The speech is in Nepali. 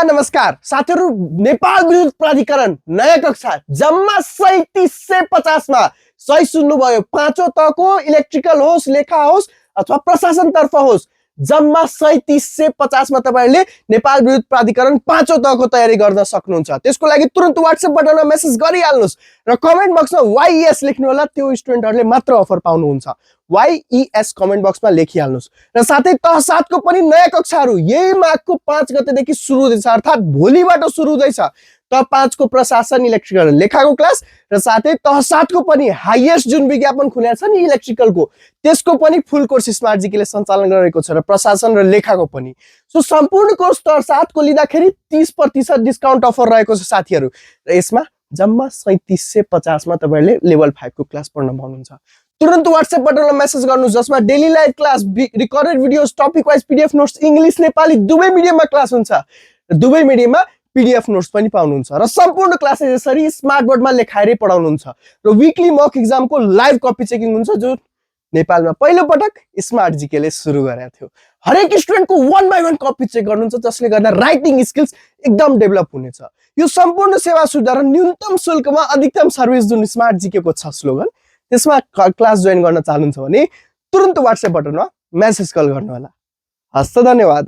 नमस्कार साथीहरु, नेपाल विद्युत प्राधिकरण नयाँ कक्षा जम्मा 3750 मा सही सुन्नुभयो। पाँचौं तहको इलेक्ट्रिकल होस्, लेखा होस् अथवा प्रशासन तर्फ होस्, जम्मा 3750 मा तपाईहरुले नेपाल विद्युत प्राधिकरण पाँचौं तहको तयारी गर्न सक्नुहुन्छ। त्यसको लागि तुरुन्त WhatsApp बटनमा मेसेज गरिहाल्नुस् र कमेन्ट बक्समा YES लेख्नु होला। त्यो स्टुडेन्टहरुले मात्र अफर पाउनुहुन्छ। YES कमेन्ट बक्समा लेखिहाल्नुस् र साथै तह 7 को पनि नयाँ कक्षाहरु यही माघको 5 गतेदेखि सुरु हुँदैछ, अर्थात भोलिबाट सुरु हुँदैछ। तह 5 को प्रशासन इलेक्ट्रिकल लेखाको क्लास र साथै तह 7 को पनि हाईएस्ट जुन विज्ञापन खुलेको छ नि इलेक्ट्रिकलको, त्यसको पनि फुल कोर्स स्मार्ट जीके ले सञ्चालन गरेको छ र प्रशासन र लेखाको पनि। सो सम्पूर्ण कोर्स तह 7 को लिँदाखेरि 30% डिस्काउन्ट अफर रहेको छ साथीहरु। र यसमा जम्मा 3750 मा तपाईहरुले लेभल 5 को क्लास पढ्न पाउनुहुन्छ। तुरन्त WhatsApp बटनमा मेसेज गर्नुस्, जसमा daily live class, recorded videos, topic wise PDF notes, English Nepali दुवै मिडियममा क्लास हुन्छ। दुवै मिडियममा PDF नोट्स पनि पाउनुहुन्छ र सम्पूर्ण क्लासेस यसरी स्मार्ट बोर्डमा लेखाएरै पढाउनुहुन्छ। र वीकली मक एक्जामको लाइभ कपी चेकिङ हुन्छ, जो नेपालमा पहिलो पटक स्मार्ट जीके ले सुरु गरेको थियो। हरेक स्टुडेन्टको 1 बाइ 1 कपी चेक गर्नुहुन्छ, जसले गर्दा राइटिङ स्किल्स एकदम डेभलप हुनेछ। यो सम्पूर्ण सेवा सुविधा र न्यूनतम शुल्कमा अधिकतम सर्भिस जुन स्मार्ट जीके को छ स्लोगन, त्यसमा क्लास जोइन गर्न चाहनुहुन्छ भने तुरुन्त WhatsApp बटनमा मेसेज कल गर्नु होला। हस्त, धन्यवाद।